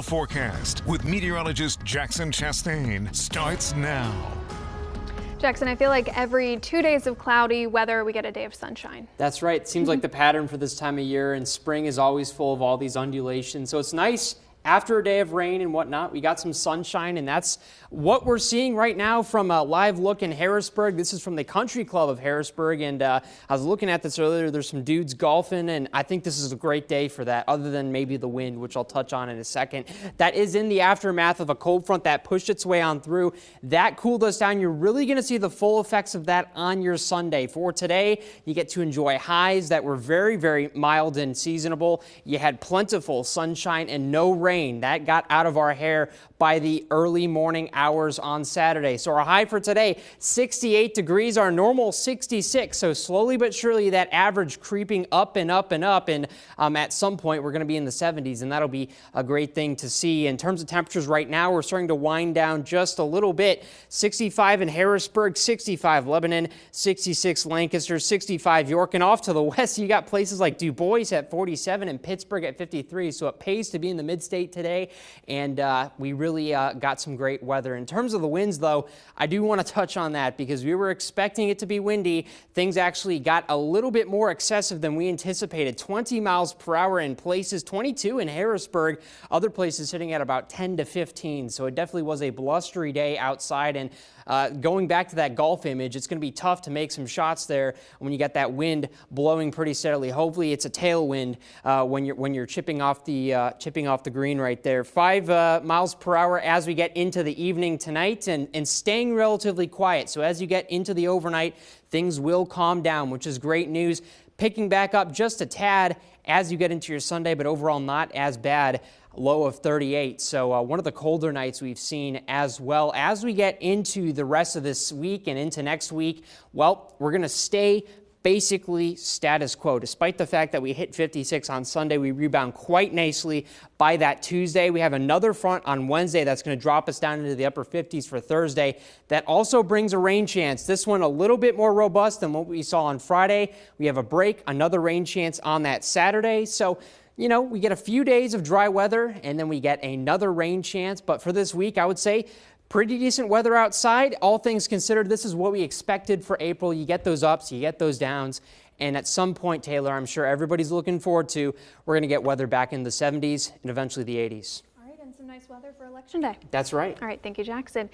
Forecast with meteorologist Jackson Chastain starts now. Jackson, I feel like every 2 days of cloudy weather, we get a day of sunshine. That's right. It seems like the pattern for this time of year, and spring is always full of all these undulations. So it's nice. After a day of rain and whatnot, we got some sunshine, and that's what we're seeing right now from a live look in Harrisburg. This is from the Country Club of Harrisburg, and I was looking at this earlier. There's some dudes golfing, and I think this is a great day for that, other than maybe the wind, which I'll touch on in a second. That is in the aftermath of a cold front that pushed its way on through. That cooled us down. You're really going to see the full effects of that on your Sunday. For today, you get to enjoy highs that were very, very mild and seasonable. You had plentiful sunshine and no rain. That got out of our hair by the early morning hours on Saturday. So our high for today, 68 degrees, our normal 66. So slowly but surely that average creeping up and up and up. And at some point we're going to be in the 70s, and that'll be a great thing to see. In terms of temperatures right now, we're starting to wind down just a little bit. 65 in Harrisburg, 65 Lebanon, 66 Lancaster, 65 York. And off to the west, you got places like Du Bois at 47 and Pittsburgh at 53. So it pays to be in the mid-state today, and we really got some great weather. In terms of the winds, though, I do want to touch on that because we were expecting it to be windy. Things actually got a little bit more excessive than we anticipated. 20 miles per hour in places, 22 in Harrisburg, other places sitting at about 10 to 15. So it definitely was a blustery day outside, and going back to that golf image, it's going to be tough to make some shots there when you got that wind blowing pretty steadily. Hopefully it's a tailwind when you're chipping off the green right there. 5 miles per hour as we get into the evening tonight, and staying relatively quiet. So as you get into the overnight, things will calm down, which is great news. Picking back up just a tad as you get into your Sunday, but overall not as bad. Low of 38. So one of the colder nights we've seen. As well as we get into the rest of this week and into next week, well, we're going to stay basically status quo. Despite the fact that we hit 56 on Sunday, we rebound quite nicely by that Tuesday. We have another front on Wednesday that's going to drop us down into the upper 50s for Thursday. That also brings a rain chance. This one a little bit more robust than what we saw on Friday. We have a break, another rain chance on that Saturday. So, you know, we get a few days of dry weather, and then we get another rain chance. But for this week, I would say pretty decent weather outside. All things considered, this is what we expected for April. You get those ups, you get those downs. And at some point, Taylor, I'm sure everybody's looking forward to, we're going to get weather back in the 70s and eventually the 80s. All right, and some nice weather for Election Day. That's right. All right, thank you, Jackson.